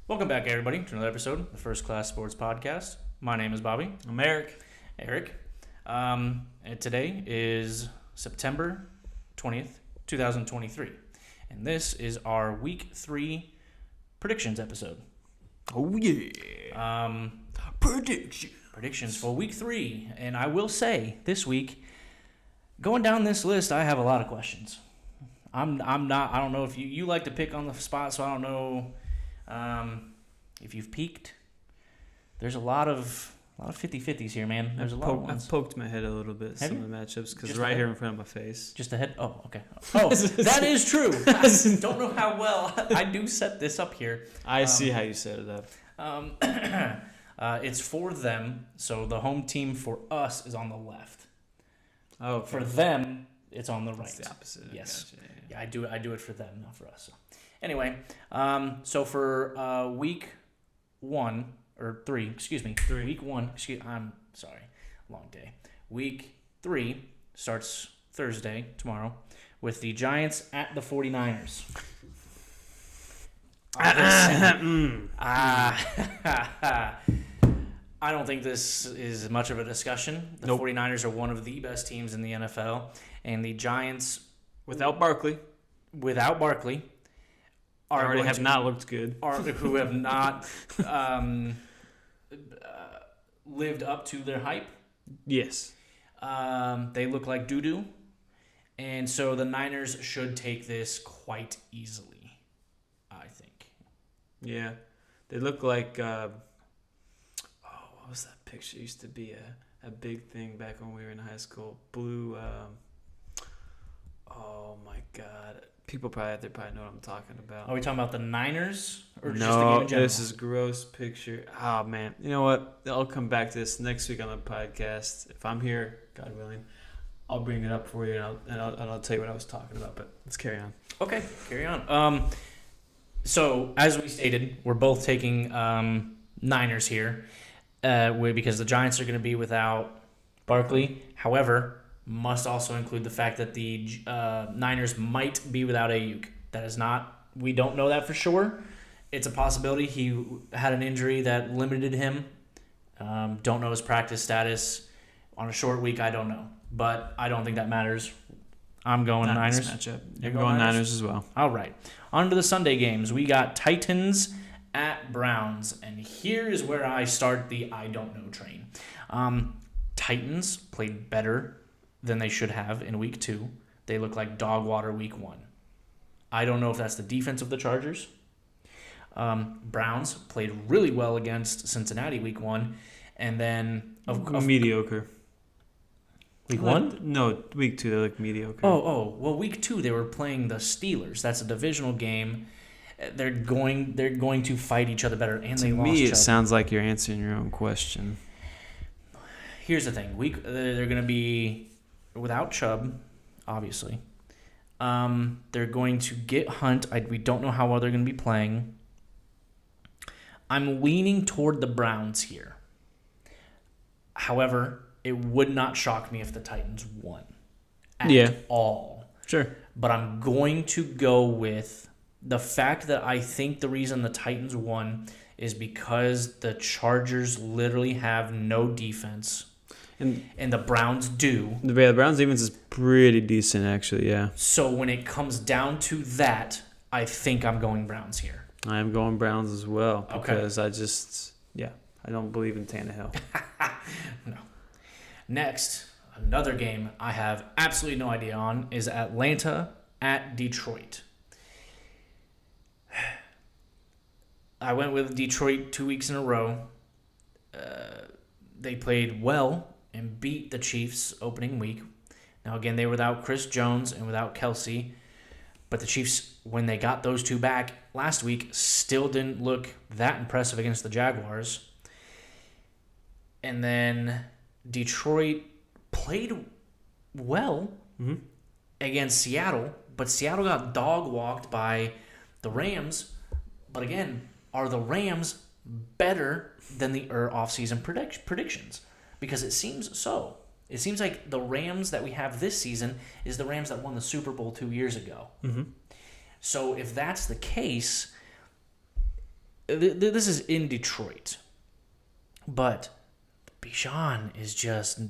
Welcome back, everybody, to another episode of the First Class Sports Podcast. My name is Bobby. I'm Eric. And today is September 20th, 2023. And this is our Week 3 predictions episode. Oh, yeah. Predictions for Week 3. And I will say, this week, going down this list, I have a lot of questions. I don't know if you like to pick on the spot, so I don't know if you've peaked. There's a lot of 50-50s here, man. There's a lot of ones. I've poked my head a little bit Have some you? of the matchups because Just right the here head? in front of my face. Just ahead. Oh, okay. Oh, that is true. I don't know how well I do set this up here. I see how you set it up. It's for them, so the home team for us is on the left. Oh, For them, it's on the right. It's the opposite. Yes. Gotcha. Yeah, I do it for them, not for us. So. Anyway, so for week 1 or 3, excuse me, week 1. I'm sorry, long day. Week 3 starts Thursday tomorrow with the Giants at the 49ers. I don't think this is much of a discussion. The 49ers are one of the best teams in the NFL, and the Giants, Without Barkley, have not looked good. who have not lived up to their hype. Yes. They look like doo-doo, and so the Niners should take this quite easily, I think. Yeah. They look like, what was that picture? It used to be a big thing back when we were in high school. Blue, oh my God. People they probably know what I'm talking about. Are we talking about the Niners or just the game No, in general? this is gross picture. Oh, man. You know what? I'll come back to this next week on the podcast. If I'm here, God willing, I'll bring it up for you, and I'll tell you what I was talking about. But let's carry on. Okay, carry on. So, as we stated, we're both taking Niners here because the Giants are going to be without Barkley. However, must also include the fact that the Niners might be without Ayuk. That is not, we don't know that for sure. It's a possibility. He had an injury that limited him. Don't know his practice status. On a short week, I don't know. But I don't think that matters. I'm going Niners. Matchup. You're You're going going Niners? Niners as well. All right. On to the Sunday games. We got Titans at Browns. And here is where I start the I don't know train. Titans played better than they should have in week 2. They look like dog water week 1. I don't know if that's the defense of the Chargers. Browns played really well against Cincinnati week 1. And then Mediocre. Week 1? No, week 2 they look mediocre. Well, week 2 they were playing the Steelers. That's a divisional game. They're going to fight each other better, and to they me, lost it Chubb. sounds like you're answering your own question. Here's the thing: they're going to be without Chubb, obviously. They're going to get Hunt. We don't know how well they're going to be playing. I'm leaning toward the Browns here. However, it would not shock me if the Titans won at all. Sure. But I'm going to go with the fact that I think the reason the Titans won is because the Chargers literally have no defense, and the Browns do. The Browns' defense is pretty decent, actually, yeah. So when it comes down to that, I think I'm going Browns here. I am going Browns as well Okay. because I don't believe in Tannehill. No. Next, another game I have absolutely no idea on is Atlanta at Detroit. I went with Detroit 2 weeks in a row. They played well and beat the Chiefs opening week. Now, again, they were without Chris Jones and without Kelsey. But the Chiefs, when they got those two back last week, still didn't look that impressive against the Jaguars. And then Detroit played well against Seattle, but Seattle got dog-walked by the Rams. But again, are the Rams better than the off-season predictions? Because it seems so. It seems like the Rams that we have this season is the Rams that won the Super Bowl 2 years ago. Mm-hmm. So if that's the case, this is in Detroit, but Bijan is just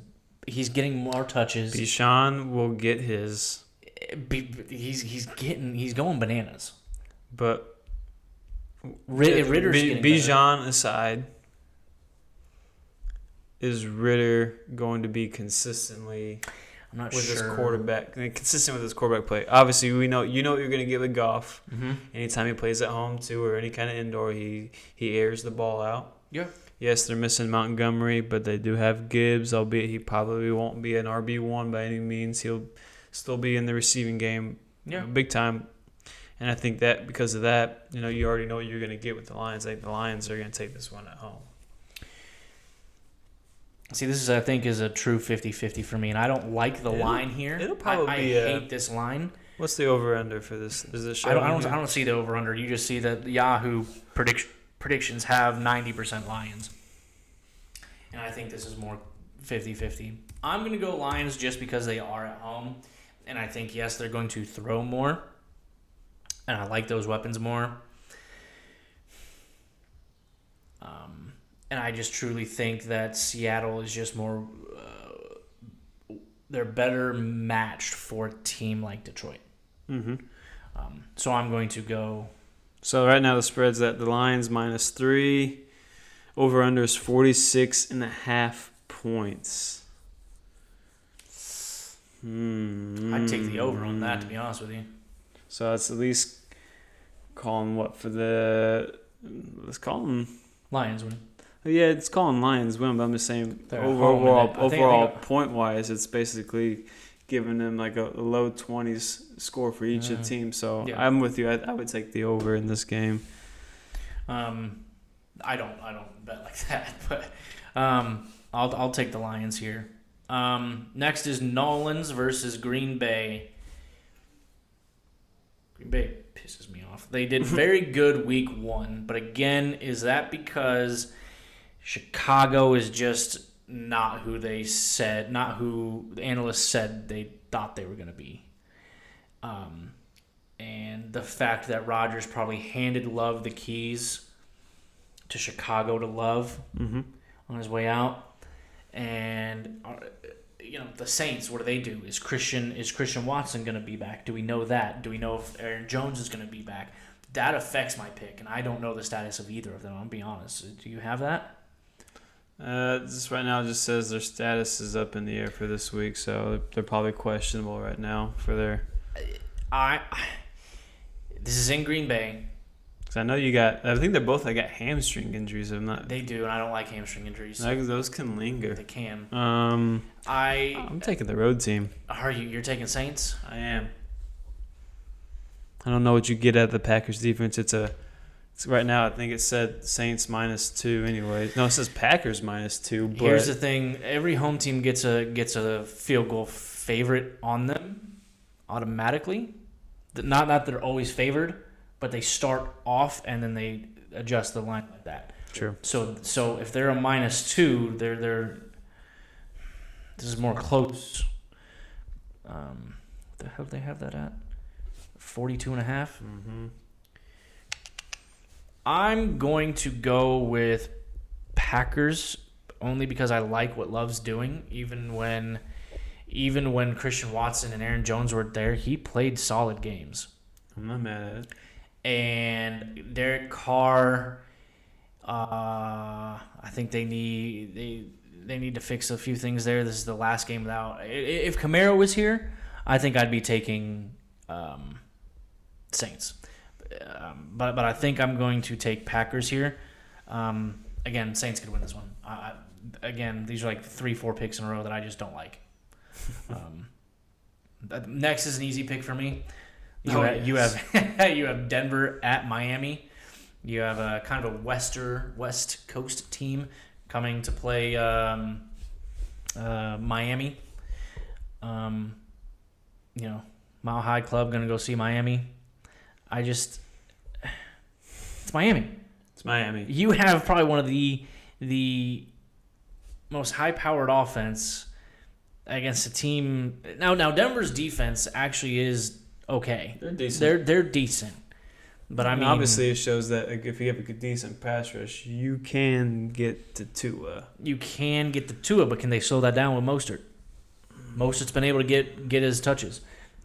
he's getting more touches. Bijan will get his, He's going bananas. but Ritter's getting Bijan aside, is Ritter going to be consistently I'm not with sure. his quarterback, consistent with his quarterback play? Obviously, you know what you're going to get with Goff. Mm-hmm. Anytime he plays at home too, or any kind of indoor, he airs the ball out. Yeah. Yes, they're missing Montgomery, but they do have Gibbs, albeit he probably won't be an RB1 by any means. He'll still be in the receiving game, big time. And I think that because of that, you already know what you're going to get with the Lions. I think the Lions are going to take this one at home. See, this is, I think, is a true 50-50 for me, and I don't like the line here. It'll probably I be hate this line. What's the over-under for this? Is this show? I don't see the over-under. You just see that Yahoo predictions have 90% Lions. And I think this is more 50-50. I'm going to go Lions just because they are at home. And I think, yes, they're going to throw more. And I like those weapons more. And I just truly think that Seattle is just more... they're better matched for a team like Detroit. Mm-hmm. So I'm going to go... So right now the spread's at the Lions -3. Over-under is 46.5 points. I'd take the over on that, to be honest with you. So that's at least calling what for the... Let's call them... Lions win. Yeah, it's calling Lions win, but I'm just saying They're at home, and overall point-wise, it's basically giving them like a low 20s score for each of the teams. So yeah. I'm with you. I would take the over in this game. I don't bet like that, but I'll take the Lions here. Next is Nolans versus Green Bay. Green Bay pisses me off. They did very good week 1, but again, is that because Chicago is just not who they said, not who the analysts said they thought they were going to be? And the fact that Rodgers probably handed Love the keys to Chicago to Love on his way out. And the Saints, what do? Is Christian Watson going to be back? Do we know that? Do we know if Aaron Jones is going to be back? That affects my pick, and I don't know the status of either of them. I'll be honest. Do you have that? This right now just says their status is up in the air for this week, so they're probably questionable right now for their... This is in Green Bay. Because I know I think they both got hamstring injuries. They do, and I don't like hamstring injuries. Those can linger. They can. I'm taking the road team. Are you? You're taking Saints? I am. I don't know what you get out of the Packers defense. It's right now. I think it said Saints -2 anyway. No, it says Packers -2. But here's the thing: every home team gets a field goal favorite on them automatically. Not that they're always favored, but they start off and then they adjust the line like that. True. So if they're a -2, they're this is more close. What the hell do they have that at? 42.5. Mm-hmm. I'm going to go with Packers only because I like what Love's doing. Even when Christian Watson and Aaron Jones were there, he played solid games. I'm not mad at it. And Derek Carr, I think they need to fix a few things there. This is the last game without. If Camaro was here, I think I'd be taking Saints. But I think I'm going to take Packers here. Again, Saints could win this one. Again, these are like 3-4 picks in a row that I just don't like. Next is an easy pick for me. You have Denver at Miami. You have a kind of a West Coast team coming to play Miami. Mile High Club going to go see Miami. It's Miami. It's Miami. You have probably one of the most high-powered offense against a team. Now Denver's defense actually is okay. They're decent. They're decent. But I mean, obviously, it shows that if you have a decent pass rush, you can get to Tua. You can get to Tua, but can they slow that down with Mostert? Mostert's been able to get his touches,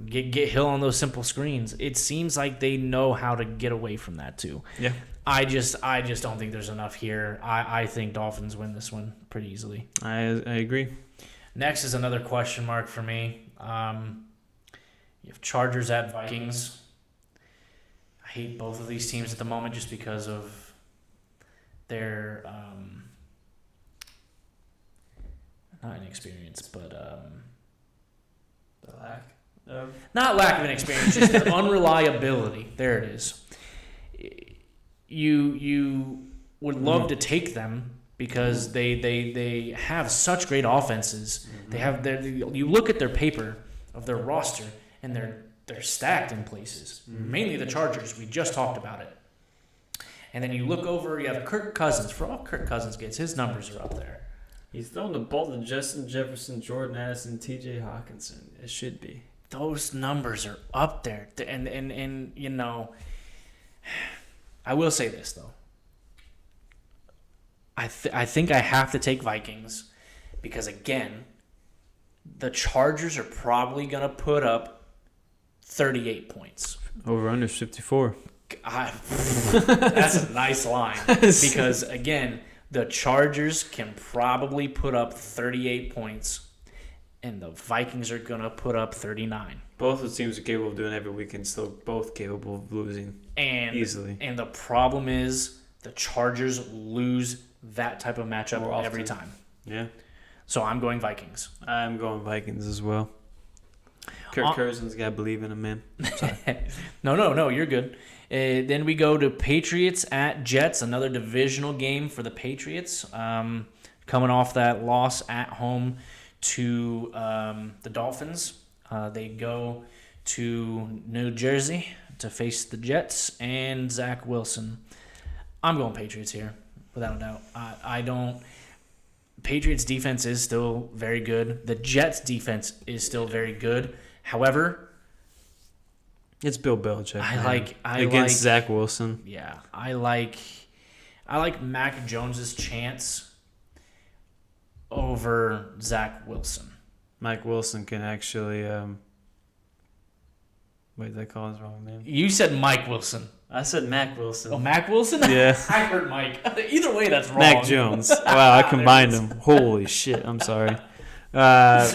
get Hill on those simple screens. It seems like they know how to get away from that too. Yeah. I just don't think there's enough here. I think Dolphins win this one pretty easily. I agree. Next is another question mark for me. You have Chargers at Vikings. I hate both of these teams at the moment just because of their not inexperience, but The lack of not lack of inexperience, just the unreliability. There it is. You would love to take them because they have such great offenses. They have you look at their paper of their roster and they're stacked in places. Mainly the Chargers. We just talked about it. And then you look over, you have Kirk Cousins. For all Kirk Cousins gets, his numbers are up there. He's throwing the ball to Justin Jefferson, Jordan Addison, T.J. Hawkinson. It should be. Those numbers are up there. And you know, I will say this, though. I think I have to take Vikings because, again, the Chargers are probably going to put up 38 points. Over under 54. That's a nice line because, again, the Chargers can probably put up 38 points, and the Vikings are going to put up 39. Both the teams are capable of doing every weekend, still both capable of losing easily. And the problem is the Chargers lose that type of matchup every time. Yeah. So I'm going Vikings. I'm going Vikings as well. Kirk Cousins got to believe in him, man. No, you're good. Then we go to Patriots at Jets, another divisional game for the Patriots. Coming off that loss at home to the Dolphins. They go to New Jersey to face the Jets and Zach Wilson. I'm going Patriots here, without a doubt. I don't... Patriots' defense is still very good. The Jets' defense is still very good. However... It's Bill Belichick. I like Zach Wilson. Yeah, I like Mac Jones's chance over Zach Wilson. Mike Wilson can actually. Wait, did I call his wrong name? You said Mike Wilson. I said Mac Wilson. Oh, Mac Wilson? Yeah. I heard Mike. Either way, that's wrong. Mac Jones. Wow, I combined them. Holy shit! I'm sorry. Mac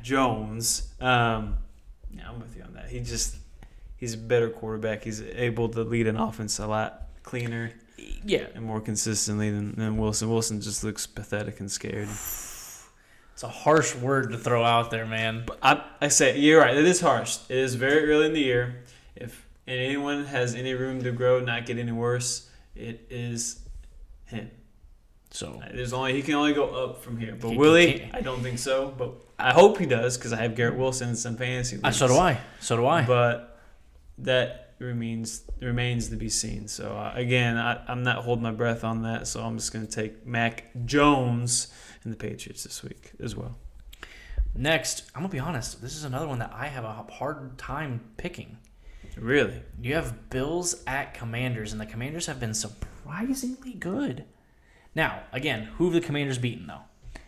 Jones. Yeah, I'm with you on that. He's a better quarterback. He's able to lead an offense a lot cleaner, and more consistently than Wilson. Wilson just looks pathetic and scared. It's a harsh word to throw out there, man. But I say you're right. It is harsh. It is very early in the year. If anyone has any room to grow, not get any worse, it is him. So he can only go up from here. But Willie, I don't think so. But I hope he does because I have Garrett Wilson in some fantasy leagues. So do I. But that remains to be seen. So again, I'm not holding my breath on that. So I'm just going to take Mac Jones and the Patriots this week as well. Next, I'm going to be honest. This is another one that I have a hard time picking. Really? You have Bills at Commanders, and the Commanders have been surprisingly good. Now, again, who have the Commanders beaten, though?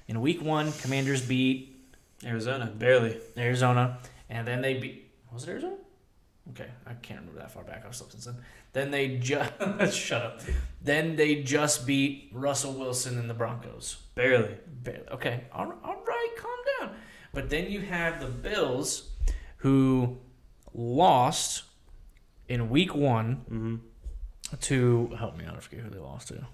In Week 1, Commanders beat... Arizona, barely. Arizona, and then they beat... Was it Arizona? Okay, I can't remember that far back. I've slept since then. Then they just... Shut up. Then they just beat Russell Wilson and the Broncos. Barely. Okay, all right, calm down. But then you have the Bills, who lost in Week 1 to... Help me out, I forget who they lost to.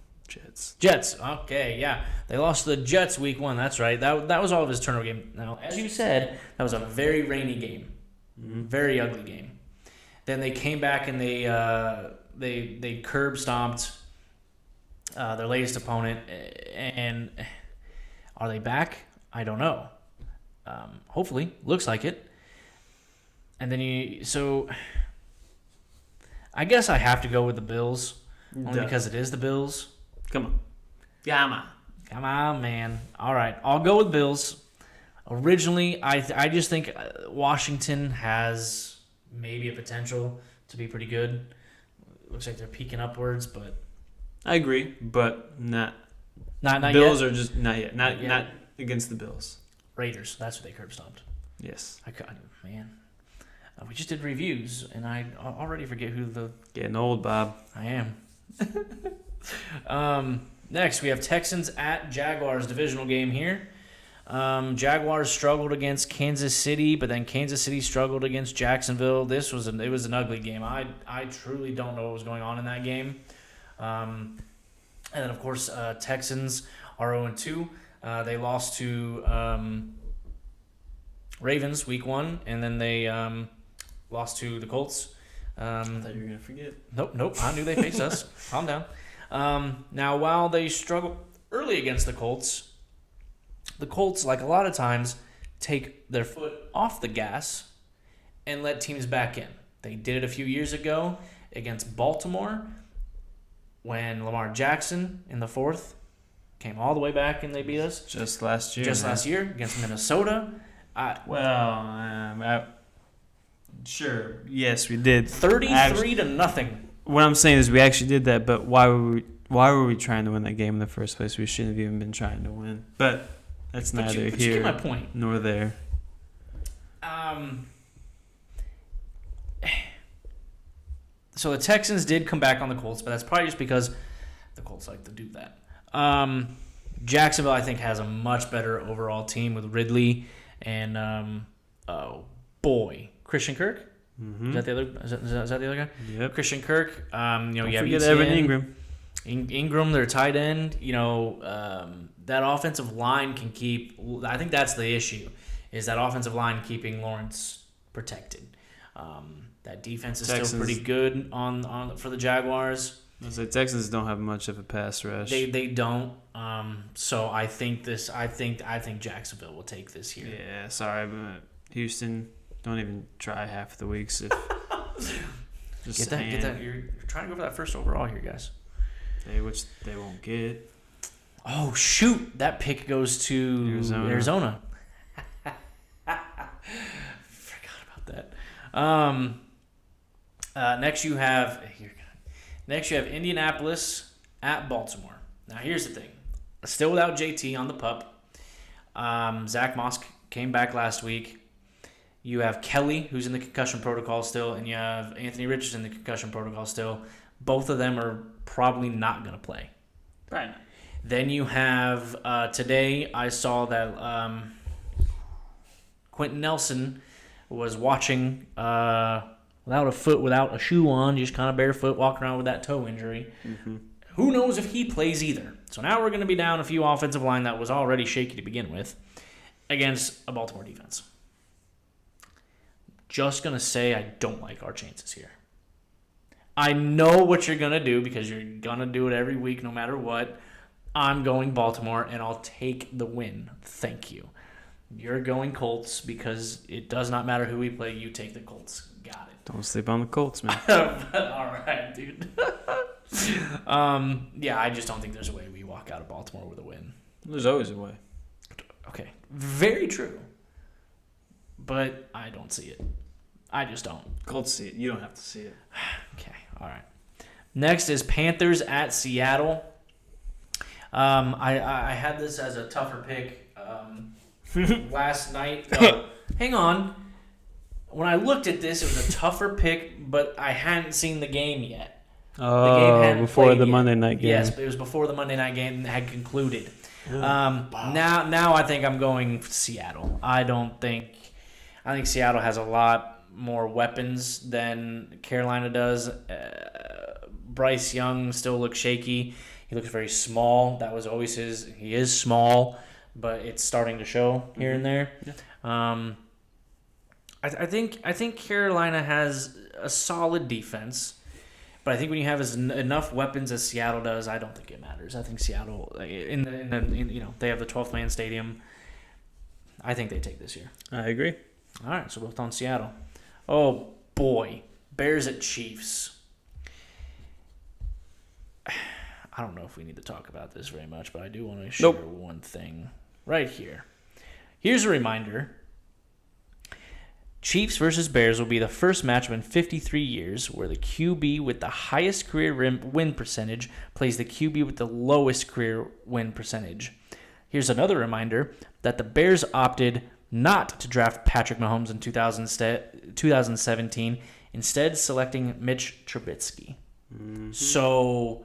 Jets. Okay, yeah. They lost to the Jets Week 1. That's right. That was all of his turnover game. Now, as you said, that was a very rainy game. Very ugly game. Then they came back and they curb stomped their latest opponent. And are they back? I don't know. Hopefully. Looks like it. And then so I guess I have to go with the Bills. Only because it is the Bills. Come on. Come on, man. All right. I'll go with Bills. Originally, I just think Washington has maybe a potential to be pretty good. Looks like they're peaking upwards, but I agree, but not yet. Bills are just not yet. Not against the Bills. Raiders. That's what they curb stomped. Yes. Man. We just did reviews, and I already forget who the... Getting old, Bob. I am. Next, we have Texans at Jaguars divisional game here. Jaguars struggled against Kansas City, but then Kansas City struggled against Jacksonville. It was an ugly game. I truly don't know what was going on in that game. And then, of course, Texans are 0-2. They lost to Ravens week 1, and then they lost to the Colts. I thought you were going to forget. Nope. I knew they faced us. Calm down. Now, while they struggled early against the Colts, like a lot of times, take their foot off the gas and let teams back in. They did it a few years ago against Baltimore when Lamar Jackson in the 4th came all the way back and they beat us. Just last year. Last year against Minnesota. Sure. Yes, we did. 33-0. What I'm saying is we actually did that, but why were we trying to win that game in the first place? We shouldn't have even been trying to win. But that's neither you here get my point. nor there. So the Texans did come back on the Colts, but that's probably just because the Colts like to do that. Jacksonville, I think, has a much better overall team with Ridley and Christian Kirk. Mm-hmm. Is that the other? Is that the other guy? Yep. Christian Kirk. You have forget ETN, Evan Ingram. Ingram, their tight end. That offensive line can keep. I think that's the issue. Is that offensive line keeping Lawrence protected? That defense is still pretty good on for the Jaguars. The Texans don't have much of a pass rush. They don't. So I think Jacksonville will take this here. Yeah, sorry, but Houston, don't even try half the weeks. If get that. You're trying to go for that first overall here, guys. Which they won't get. Oh shoot! That pick goes to Arizona. Forgot about that. Next you have Indianapolis at Baltimore. Now here's the thing. Still without JT on the pup. Zach Moss came back last week. You have Kelly, who's in the concussion protocol still, and you have Anthony Richardson in the concussion protocol still. Both of them are probably not going to play. Right. Then you have today I saw that Quentin Nelson was watching without a shoe on, just kind of barefoot, walking around with that toe injury. Mm-hmm. Who knows if he plays either? So now we're going to be down a few offensive line that was already shaky to begin with against a Baltimore defense. Just going to say I don't like our chances here. I know what you're going to do because you're going to do it every week no matter what. I'm going Baltimore, and I'll take the win. Thank you. You're going Colts because it does not matter who we play. You take the Colts. Got it. Don't sleep on the Colts, man. All right, dude. I just don't think there's a way we walk out of Baltimore with a win. There's always a way. Okay, very true. But I don't see it. I just don't. Colts see it. You don't have to see it. Okay, all right. Next is Panthers at Seattle. I had this as a tougher pick last night. Hang on. When I looked at this, it was a tougher pick, but I hadn't seen the game yet. Before the Monday night game. Yes, it was before the Monday night game had concluded. Now I think I'm going Seattle. I think Seattle has a lot more weapons than Carolina does. Bryce Young still looks shaky. He looks very small. That was always his. He is small, but it's starting to show here and there. Yeah. I think Carolina has a solid defense, but I think when you have enough weapons as Seattle does, I don't think it matters. I think Seattle they have the 12th man stadium. I think they take this year. I agree. All right, so both on Seattle. Oh boy, Bears at Chiefs. I don't know if we need to talk about this very much, but I do want to share one thing right here. Here's a reminder. Chiefs versus Bears will be the first matchup in 53 years where the QB with the highest career win percentage plays the QB with the lowest career win percentage. Here's another reminder that the Bears opted not to draft Patrick Mahomes in 2017, instead selecting Mitch Trubisky. Mm-hmm. So,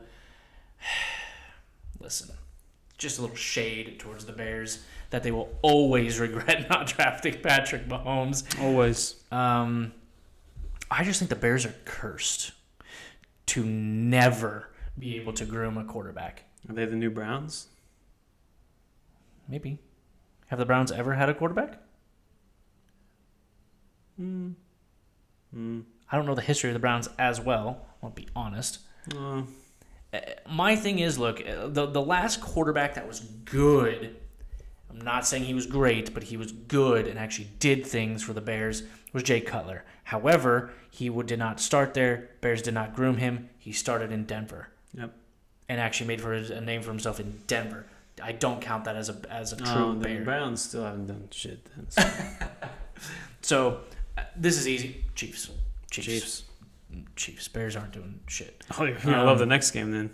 listen, just a little shade towards the Bears that they will always regret not drafting Patrick Mahomes. Always. I just think the Bears are cursed to never be able to groom a quarterback. Are they the new Browns? Maybe. Have the Browns ever had a quarterback? I don't know the history of the Browns as well. I'll be honest. My thing is, look, the last quarterback that was good, I'm not saying he was great, but he was good and actually did things for the Bears, was Jay Cutler. However, he did not start there. Bears did not groom him. He started in Denver. Yep. And actually made a name for himself in Denver. I don't count that as a true Bear. The Browns still haven't done shit then. So this is easy. Chiefs. Bears aren't doing shit. Oh, you're gonna love the next game then.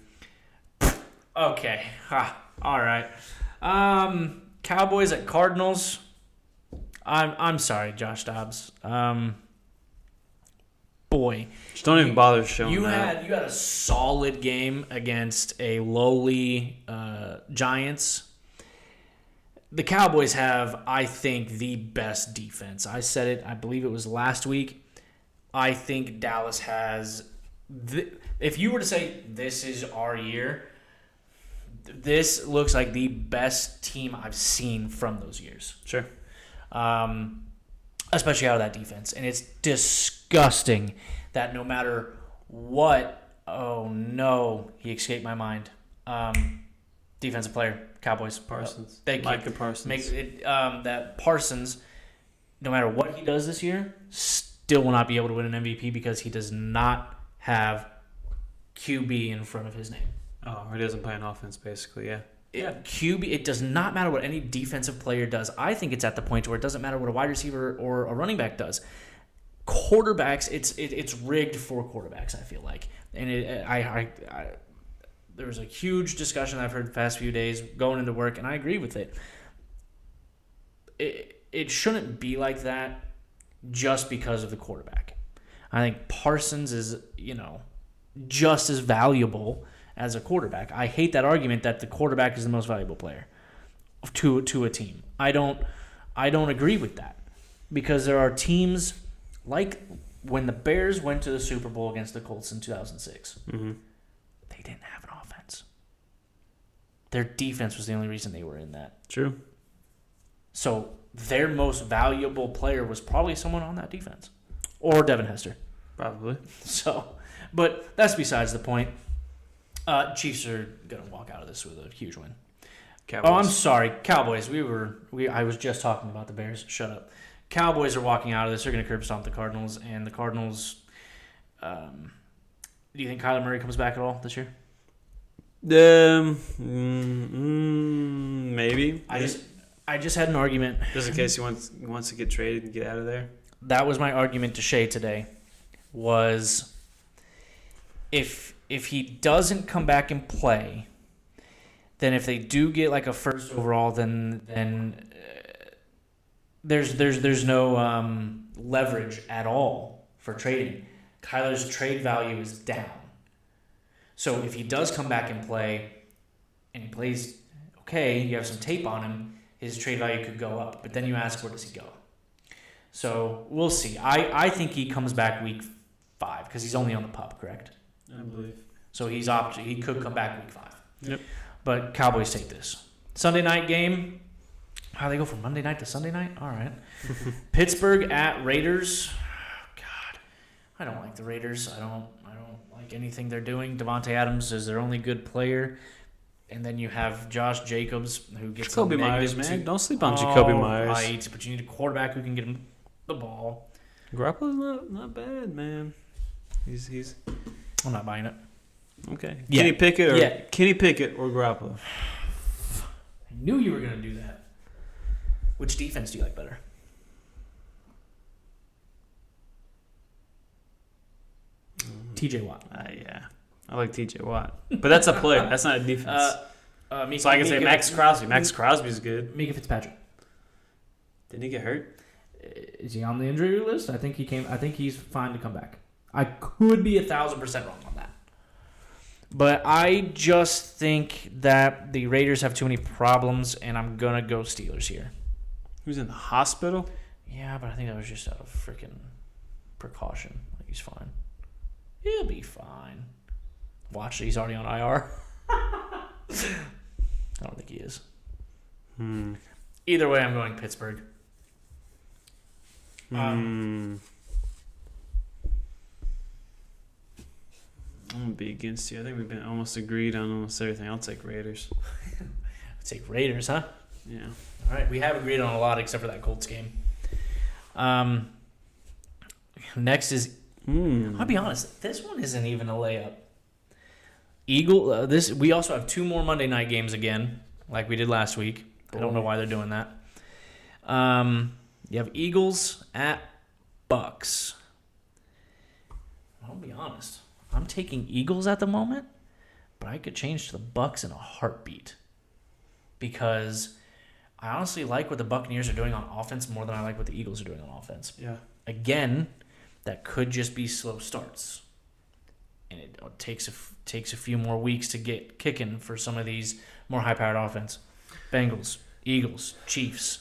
Okay. All right. Cowboys at Cardinals. I'm sorry, Josh Dobbs. Boy, just don't even bother showing you that. You had a solid game against a lowly Giants. The Cowboys have, I think, the best defense. I said it, I believe it was last week. I think Dallas has... if you were to say, this is our year, this looks like the best team I've seen from those years. Sure. Especially out of that defense. And it's disgusting that no matter what... Oh, no. He escaped my mind. Defensive player, Cowboys. Parsons. Micah Parsons. That Parsons, no matter what he does this year, still will not be able to win an MVP because he does not have QB in front of his name. Oh, he doesn't play an offense, basically, yeah. QB, it does not matter what any defensive player does. I think it's at the point where it doesn't matter what a wide receiver or a running back does. Quarterbacks, it's rigged for quarterbacks, I feel like. And there was a huge discussion I've heard the past few days going into work, and I agree with it. It shouldn't be like that just because of the quarterback. I think Parsons is, just as valuable as a quarterback. I hate that argument that the quarterback is the most valuable player to a team. I don't agree with that because there are teams like when the Bears went to the Super Bowl against the Colts in 2006. Mm-hmm. They didn't have an offense. Their defense was the only reason they were in that. True. So their most valuable player was probably someone on that defense. Or Devin Hester. Probably. So, but that's besides the point. Chiefs are going to walk out of this with a huge win. Cowboys. Oh, I'm sorry. Cowboys. I was just talking about the Bears. Shut up. Cowboys are walking out of this. They're going to curb stomp the Cardinals. And the Cardinals, do you think Kyler Murray comes back at all this year? Maybe. I just had an argument. Just in case he wants to get traded and get out of there. That was my argument to Shay today. Was if he doesn't come back and play, then if they do get like a first overall, then there's no leverage at all for trading. Kyler's trade value is down. So if he does come back and play, and he plays okay, you have some tape on him, his trade value could go up. But then you ask, where does he go? So we'll see. I think he comes back week 5 because he's only on the PUP, correct? I believe. So he could come back week 5. Yep. But Cowboys take this. Sunday night game. How they go from Monday night to Sunday night? All right. Pittsburgh at Raiders. God, I don't like the Raiders. I don't like anything they're doing. Devontae Adams is their only good player. And then you have Josh Jacobs, who gets Jacoby Myers, man. Don't sleep on Jacoby Myers. Right, but you need a quarterback who can get him the ball. Garoppolo's not bad, man. He's. I'm not buying it. Okay. Yeah. Kenny Pickett or Garoppolo? I knew you were going to do that. Which defense do you like better? T.J. Watt. Yeah. I like T.J. Watt. But that's a player. That's not a defense. So I can say Max Crosby. Max Crosby's good. Minka Fitzpatrick. Didn't he get hurt? Is he on the injury list? I think he's fine to come back. I could be 1,000% wrong on that. But I just think that the Raiders have too many problems, and I'm going to go Steelers here. Who's in the hospital? Yeah, but I think that was just out of freaking precaution. Like, he's fine. He'll be fine. Watch, he's already on IR. I don't think he is. Either way, I'm going Pittsburgh. I'm going to be against you. I think we've been almost agreed on almost everything. I'll take Raiders. I'll take Raiders, huh? Yeah. All right, we have agreed on a lot except for that Colts game. Next is, I'll be honest, this one isn't even a layup. We also have 2 more Monday night games again, like we did last week. I don't know why they're doing that. You have Eagles at Bucks. I'll be honest. I'm taking Eagles at the moment, but I could change to the Bucks in a heartbeat because I honestly like what the Buccaneers are doing on offense more than I like what the Eagles are doing on offense. Yeah. Again, that could just be slow starts, and it takes a few more weeks to get kicking for some of these more high-powered offense. Bengals, Eagles, Chiefs,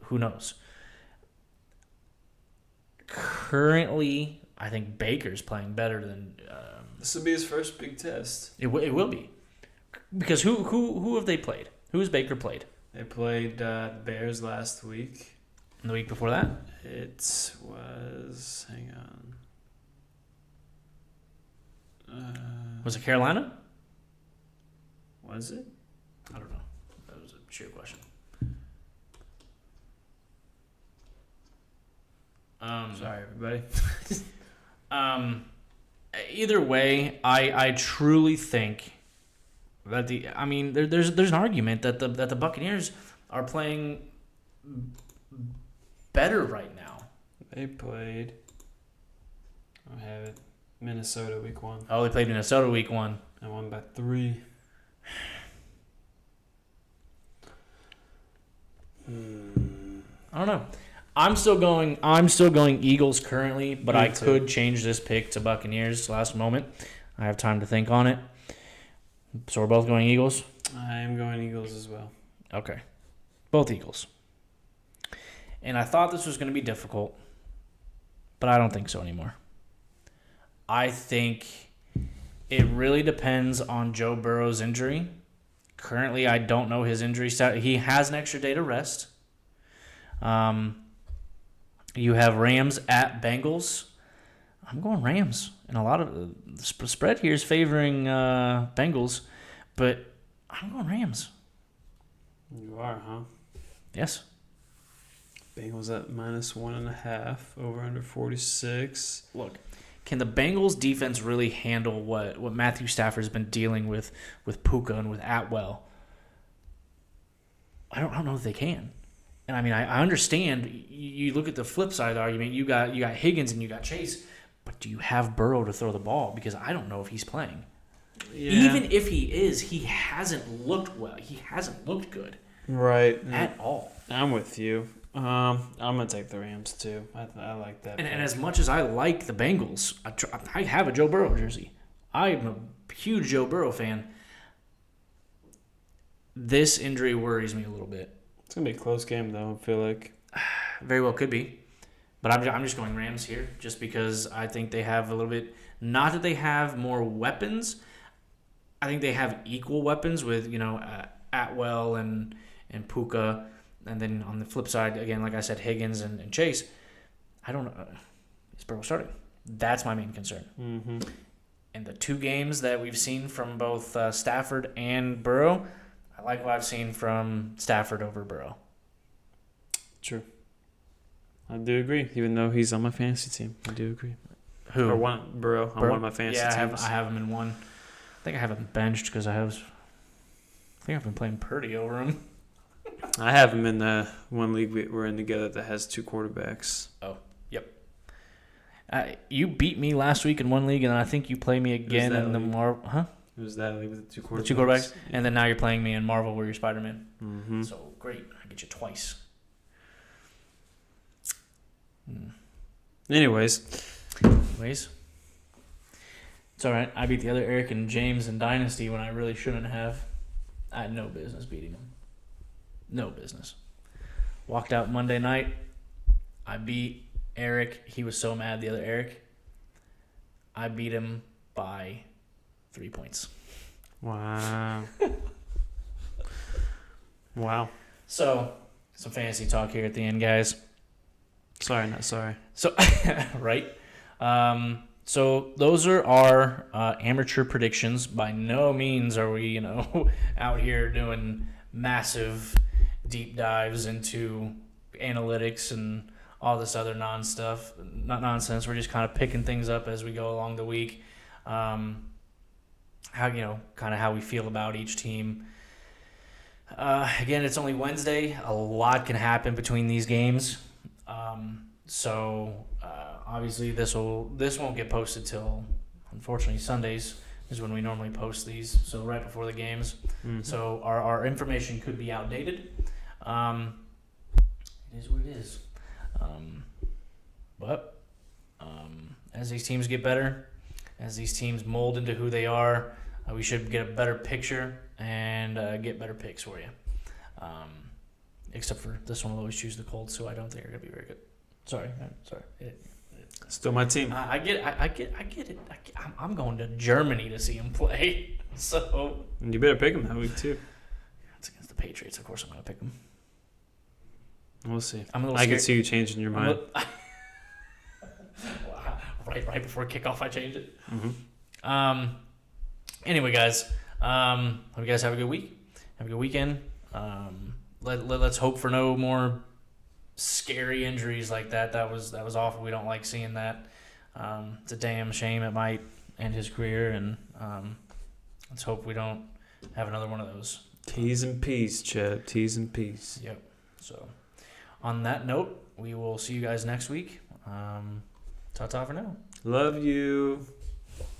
who knows? Currently, I think Baker's playing better than. This will be his first big test. It will be, because who have they played? Who has Baker played? They played the Bears last week. And the week before that? It was. Hang on. Was it Carolina? Was it? I don't know. That was a sheer question. Sorry, everybody. Either way, I truly think that there's an argument that the Buccaneers are playing better right now. They played. I have it. Minnesota week 1. Oh, they played Minnesota week 1. I won by 3. I don't know. I'm still going Eagles currently, but I could change this pick to Buccaneers last moment. I have time to think on it. So we're both going Eagles? I am going Eagles as well. Okay. Both Eagles. And I thought this was going to be difficult, but I don't think so anymore. I think it really depends on Joe Burrow's injury. Currently, I don't know his injury status. He has an extra day to rest. You have Rams at Bengals. I'm going Rams. And a lot of the spread here is favoring Bengals, but I'm going Rams. You are, huh? Yes. Bengals at -1.5, over under 46. Look, can the Bengals defense really handle what Matthew Stafford's been dealing with Puka and with Atwell? I don't know if they can. And I mean, I understand. You look at the flip side of the argument. You got Higgins and you got Chase, but do you have Burrow to throw the ball? Because I don't know if he's playing. Yeah. Even if he is, he hasn't looked well. He hasn't looked good. Right. At all. I'm with you. I'm gonna take the Rams too. I like that. And as much as I like the Bengals, I have a Joe Burrow jersey. I'm a huge Joe Burrow fan. This injury worries me a little bit. It's gonna be a close game though. I feel like very well could be, but I'm just going Rams here, just because I think they have a little bit. Not that they have more weapons. I think they have equal weapons with Atwell and Puka. And then on the flip side, again, like I said, Higgins and Chase. I don't know. Is Burrow starting? That's my main concern. Mm-hmm. And the 2 games that we've seen from both Stafford and Burrow, I like what I've seen from Stafford over Burrow. True. I do agree, even though he's on my fantasy team. I do agree. Who? Or Burrow on one of my fantasy teams. I have him in one. I think I have him benched because I think I've been playing Purdy over him. I have him in the one league we're in together that has 2 quarterbacks. Oh, yep. You beat me last week in one league, and I think you play me again in the Marvel. Huh? It was that league with the 2 quarterbacks. The 2 quarterbacks, yeah. And then now you're playing me in Marvel where you're Spider-Man. Mm-hmm. So great, I get you twice. Anyways, it's all right. I beat the other Eric and James in Dynasty when I really shouldn't have. I had no business beating him. No business. Walked out Monday night. I beat Eric. He was so mad, the other Eric. I beat him by 3 points. wow. Wow. So, some fantasy talk here at the end, guys. Sorry, not sorry. So, right? So those are our amateur predictions. By no means are we, out here doing massive deep dives into analytics and all this other not nonsense. We're just kind of picking things up as we go along the week. How we feel about each team. Again, it's only Wednesday. A lot can happen between these games. Obviously this won't get posted till, unfortunately, Sundays is when we normally post these. So right before the games. Mm-hmm. So our information could be outdated. It is what it is. But as these teams get better, as these teams mold into who they are, we should get a better picture and get better picks for you. Except for this one, will always choose the Colts, so I don't think they're gonna be very good. Sorry. Still my team. I get it. I'm going to Germany to see him play. So and you better pick him that week too. It's against the Patriots. Of course, I'm gonna pick him. We'll see. I'm a little I scared. can see you changing your mind. Right before kickoff, I changed it. Mm-hmm. Anyway, guys, hope you guys have a good week. Have a good weekend. Let's hope for no more scary injuries like that. That was awful. We don't like seeing that. It's a damn shame. It might end his career, and let's hope we don't have another one of those. T's and P's, Chad. T's and P's. Yep. So, on that note, we will see you guys next week. Ta-ta for now. Love you.